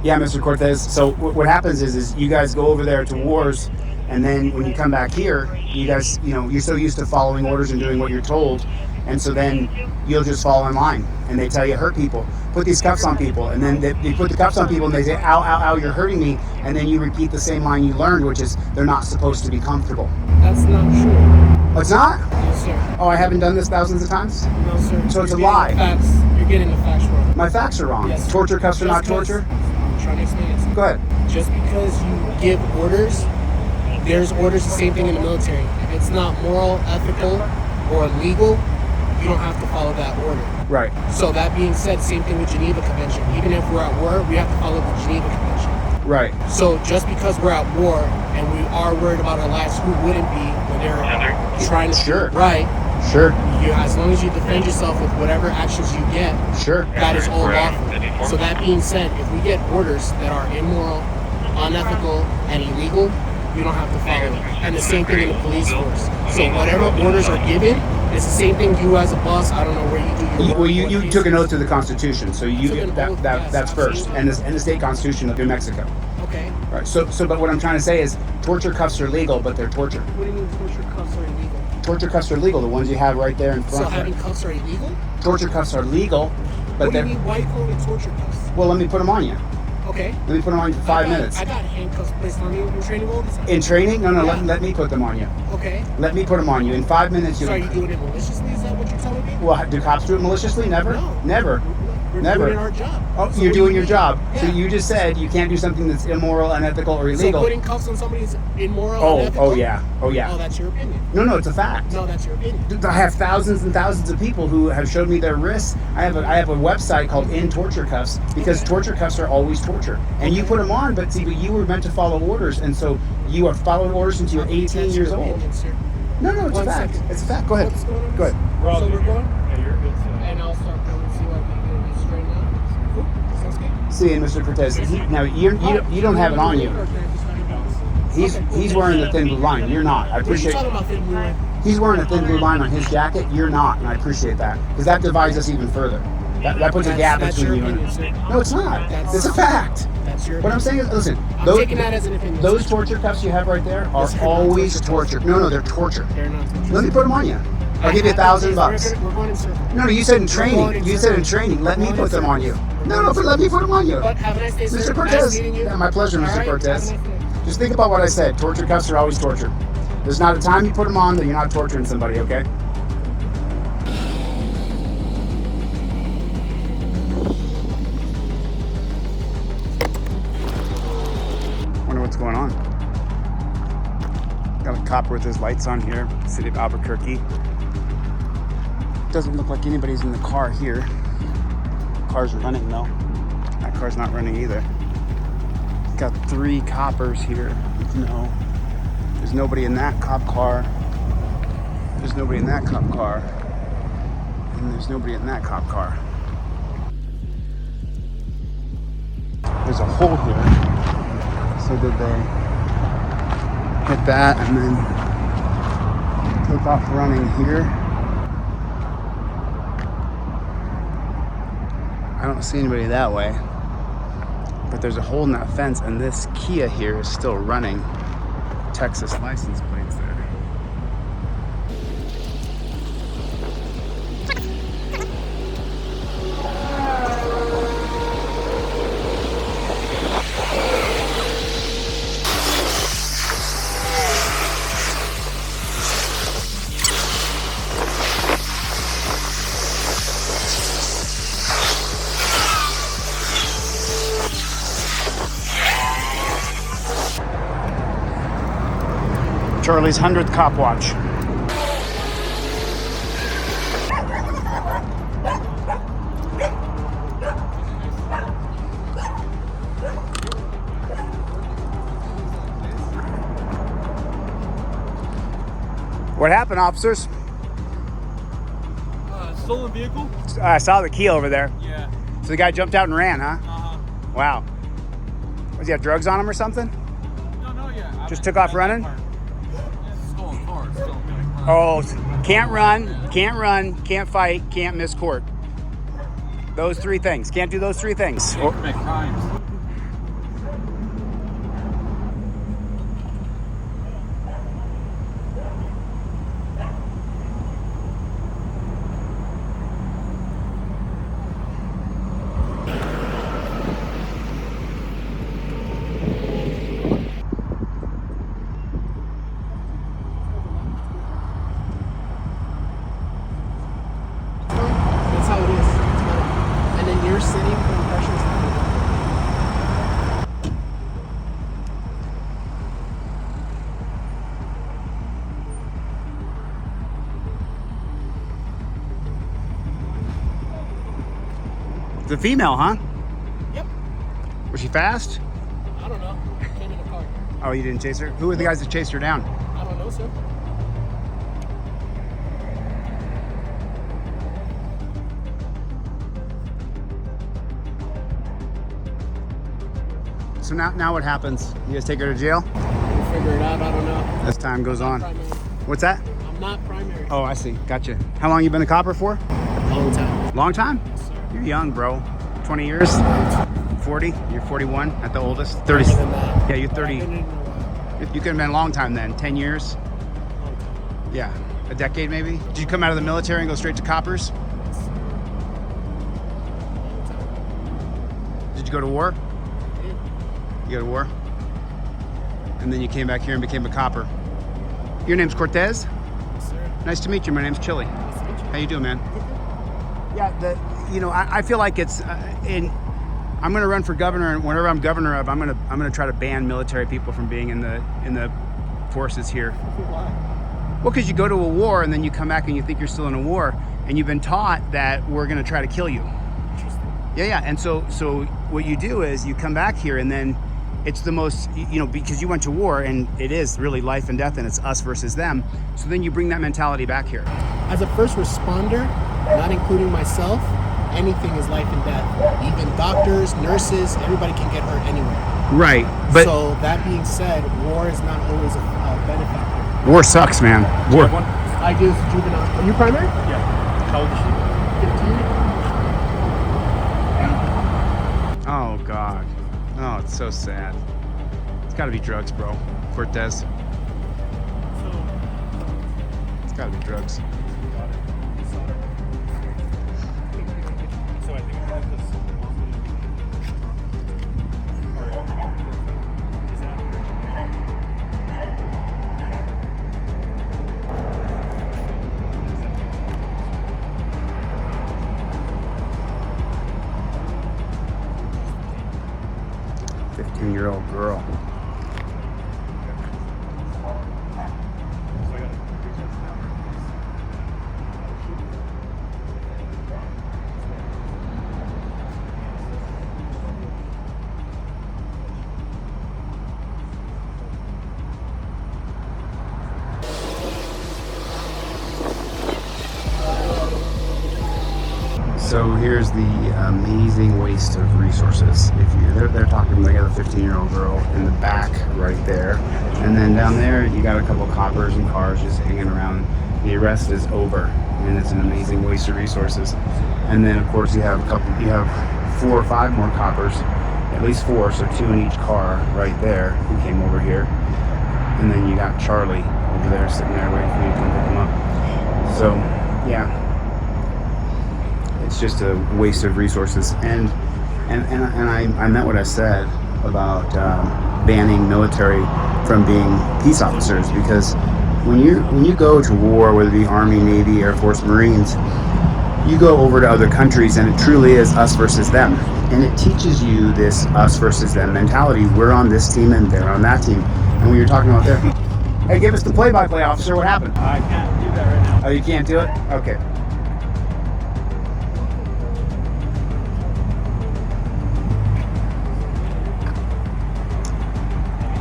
Yeah, Mr. Cortez. So what happens is you guys go over there to wars, and then when you come back here, you guys, you're so used to following orders and doing what you're told, and so then you'll just fall in line, and they tell you hurt people, put these cuffs on people, and then they put the cuffs on people, and they say, ow, ow, ow, you're hurting me, and then you repeat the same line you learned, which is they're not supposed to be comfortable. That's not true. Oh, it's not? No, sir. Oh, I haven't done this thousands of times? No, sir. So it's a lie. You're getting the facts wrong. My facts are wrong. Yes. Torture cuffs are not torture? I'm trying to explain it. Go ahead. Just because you give orders, there's orders the same thing in the military. If it's not moral, ethical, or legal, you don't have to follow that order. Right. So that being said, same thing with Geneva Convention. Even if we're at war, we have to follow the Geneva Convention. Right. So just because we're at war and we are worried about our lives, who wouldn't be when they're trying to do it right? Sure. As long as you defend yourself with whatever actions you get, sure, that is all lawful. So that being said, if we get orders that are immoral, unethical, and illegal, you don't have to follow it. And the same thing in the police force. So whatever orders are given, it's the same thing you as a boss. I don't know where you do your Well, you took an oath to the Constitution, so you get that's first, and the state Constitution of New Mexico. Okay. Right. So, but what I'm trying to say is, torture cuffs are legal, but they're torture. What do you mean torture cuffs are illegal? Torture cuffs are legal. The ones you have right there in front. So having cuffs are illegal? Torture cuffs are legal, but what do you mean? Why are you calling it torture cuffs? Well, let me put them on you. Okay. Let me put them on you for 5 minutes. I got handcuffs placed on you in training all the time. In training? No, yeah. let me put them on you. Okay. Let me put them on you. In 5 minutes, So are you doing it maliciously? Is that what you're telling me? Well, do cops do it maliciously? Never? No. Never. We're Never. doing our job. Oh, So you're doing your job. Yeah. So you just said you can't do something that's immoral, unethical, or illegal. So putting cuffs on somebody is immoral, unethical? Oh yeah. Oh, that's your opinion. No, it's a fact. No, that's your opinion. I have thousands and thousands of people who have showed me their wrists. I have a website called In Torture Cuffs because torture cuffs are always torture. And you put them on, but you were meant to follow orders, and so you are following orders until you're 18 years old. No, it's a fact. Second. It's a fact. Go ahead. Go ahead. So we're going? Yeah, you're good. And I'll start going and see what we can get straightened out. Cool. Sounds good. See, Mr. Cortez, now you don't have it on you. He's wearing the thin blue line. You're not. I appreciate. What are you talking about thin blue line? He's wearing a thin blue line on his jacket. You're not, and I appreciate that because that divides us even further. That puts a gap between you and. No, it's not. It's a fact. That's your. What I'm saying is, listen. I'm taking that as an opinion. Those torture cuffs you have right there are always torture. No, they're torture. They're not torture. Let me put them on you. I'll give you $1,000. We're going in circle. No, you said in training. You said in training. Let me put them on you. No, but let me put them on you. But have a nice day, sir. Mr. Cortez. Nice meeting you. Yeah, my pleasure, Mr. All right, Cortez. have a nice day. Just think about what I said. Torture cuffs are always torture. There's not a time you put them on that you're not torturing somebody, okay? Wonder what's going on. Got a cop with his lights on here, city of Albuquerque. Doesn't look like anybody's in the car here. Car's running though. That car's not running either. Got 3 coppers here. No. There's nobody in that cop car. There's nobody in that cop car. And there's nobody in that cop car. There's a hole here. So did they hit that and then take off running here? I don't see anybody that way. But there's a hole in that fence, and this Kia here is still running. Texas license plates there. Charlie's 100th cop watch. What happened, officers? Stolen vehicle? I saw the key over there. Yeah. So the guy jumped out and ran, huh? Uh-huh. Wow. Was he have drugs on him or something? No, yeah. Just took off running? Stolen car. Oh, can't run, can't fight, can't miss court. Those 3 things. Can't do those 3 things. Can't commit crimes. It's a female, huh? Yep. Was she fast? I don't know. Came in a car. Oh, you didn't chase her? Who were the guys that chased her down? I don't know, sir. So now what happens? You guys take her to jail? We'll figure it out. I don't know. As time goes on. Primary. What's that? I'm not primary. Oh, I see. Gotcha. How long you been a copper for? Long time. Long time? Yes, sir. You're young, bro. 20 years? 40? You're 41 at the oldest? 30? Longer than that. Yeah, you're I've 30. been in a while. You could have been a long time then. 10 years? Long time. Yeah. A decade maybe? Did you come out of the military and go straight to coppers? Yes, sir. Long time. Did you go to war? I did. You go to war? And then you came back here and became a copper. Your name's Cortez? Yes, sir. Nice to meet you. My name's Chille. Nice to meet you. How you doing, man? Yeah, I feel like it's I'm going to run for governor, and whenever I'm governor of, I'm going to try to ban military people from being in the forces here. Why? Well, because you go to a war and then you come back and you think you're still in a war, and you've been taught that we're going to try to kill you. Interesting. Yeah, and so what you do is you come back here, and then it's the most, because you went to war, and it is really life and death, and it's us versus them. So then you bring that mentality back here. As a first responder, not including myself, anything is life and death. Even doctors, nurses, everybody can get hurt anywhere. Right, but So that being said, war is not always a benefactor. war sucks, man. War. I do juvenile. Are you primary? Yeah. How old is she? 15. Oh God. Oh, it's so sad. It's got to be drugs, bro. Cortez. It's got to be drugs. So I think I did this. Is that? 15-year-old girl. So I got to reach out to them. 'em. So here's the amazing waste of resources. They're talking, they got a 15-year-old girl in the back right there, and then down there you got a couple of coppers and cars just hanging around. The arrest is over, and it's an amazing waste of resources. And then of course you have 4 or 5 more coppers, at least 4, so 2 in each car right there who came over here. And then you got Charlie over there sitting there waiting for you to come pick him up. So yeah, it's just a waste of resources. And I meant what I said about banning military from being peace officers, because when you go to war, whether it be Army, Navy, Air Force, Marines, you go over to other countries and it truly is us versus them. And it teaches you this us versus them mentality. We're on this team and they're on that team. And when you're talking about there, hey, give us the play-by-play, officer. What happened? I can't do that right now. Oh, you can't do it? Okay.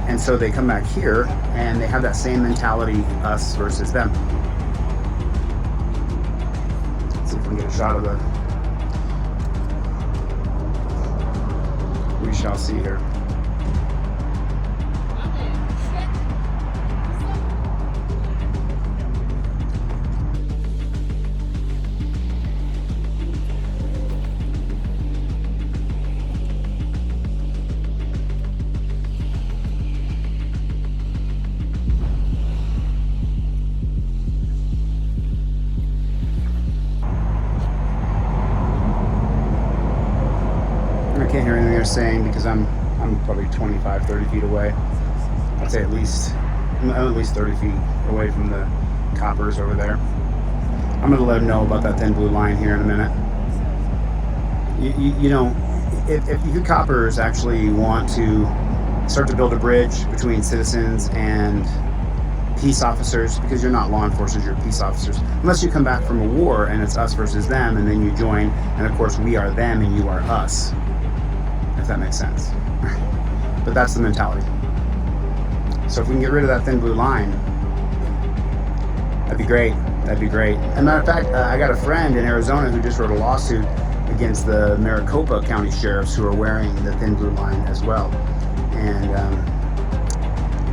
And so they come back here and they have that same mentality, us versus them. Let's see if we can get a shot of the... We shall see here. I can't hear anything they're saying because I'm probably 25, 30 feet away. I'd say I'm at least 30 feet away from the coppers over there. I'm gonna let them know about that thin blue line here in a minute. You know, if you coppers actually want to start to build a bridge between citizens and peace officers, because you're not law enforcers, you're peace officers. Unless you come back from a war and it's us versus them, and then you join, and of course we are them and you are us. If that makes sense. But that's the mentality. So if we can get rid of that thin blue line, that'd be great. That'd be great. As a matter of fact, I got a friend in Arizona who just wrote a lawsuit against the Maricopa County sheriffs who are wearing the thin blue line as well. And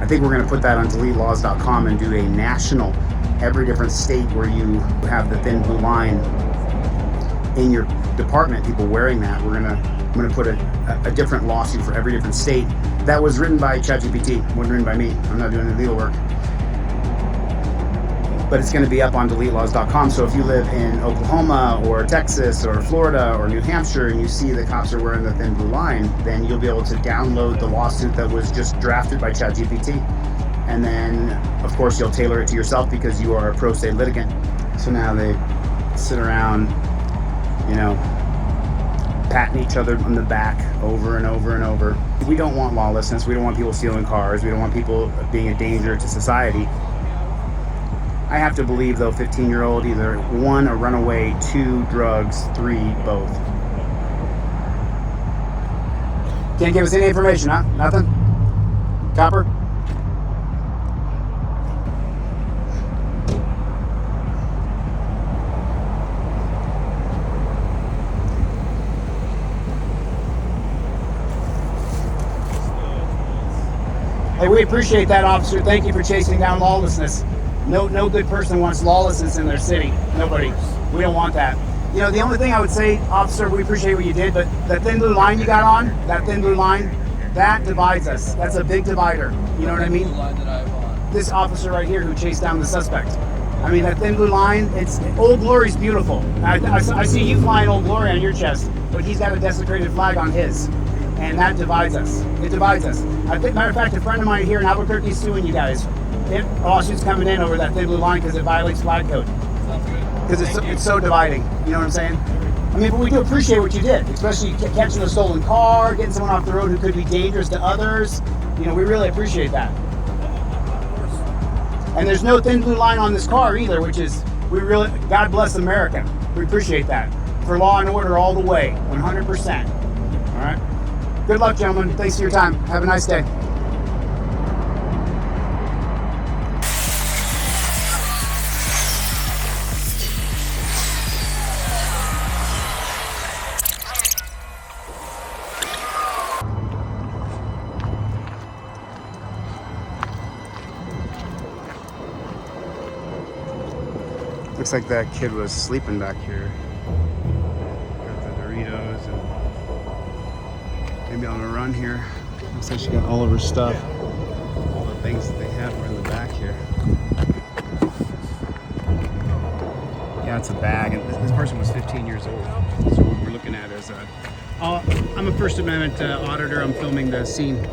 I think we're going to put that on DeleteLawz.com and do a national, every different state where you have the thin blue line in your department, people wearing that. I'm going to put a different lawsuit for every different state. That was written by ChatGPT, wasn't written by me. I'm not doing the legal work. But it's going to be up on DeleteLawz.com. So if you live in Oklahoma or Texas or Florida or New Hampshire and you see the cops are wearing the thin blue line, then you'll be able to download the lawsuit that was just drafted by ChatGPT. And then, of course, you'll tailor it to yourself because you are a pro se litigant. So now they sit around, patting each other on the back over and over and over. We don't want lawlessness. We don't want people stealing cars. We don't want people being a danger to society. I have to believe, though, 15-year-old, either 1, a runaway, 2, drugs, 3, both. Can't give us any information, huh? Nothing? Copper? Hey, we appreciate that, officer. Thank you for chasing down lawlessness. No good person wants lawlessness in their city. Nobody. We don't want that. The only thing I would say, officer, we appreciate what you did, but that thin blue line you got on, that thin blue line, that divides us. That's a big divider. You know what I mean? The line that I have on. This officer right here who chased down the suspect. I mean, that thin blue line, Old Glory's beautiful. I see you flying Old Glory on your chest, but he's got a desecrated flag on his. And that divides us. It divides us. Matter of fact, a friend of mine here in Albuquerque is suing you guys. Lawsuits coming in over that thin blue line because it violates flag code. Because it's so dividing. You know what I'm saying? I mean, but we do appreciate what you did, especially catching a stolen car, getting someone off the road who could be dangerous to others. We really appreciate that. And there's no thin blue line on this car either, which is, God bless America. We appreciate that. For law and order all the way, 100%. All right? Good luck, gentlemen. Thanks for your time. Have a nice day. Looks like that kid was sleeping back here. Got the Doritos and maybe on a run here. Looks like she got all of her stuff. All the things that they had were in the back here. Yeah, it's a bag. And this person was 15 years old. So what we're looking at is I'm a First Amendment auditor. I'm filming the scene.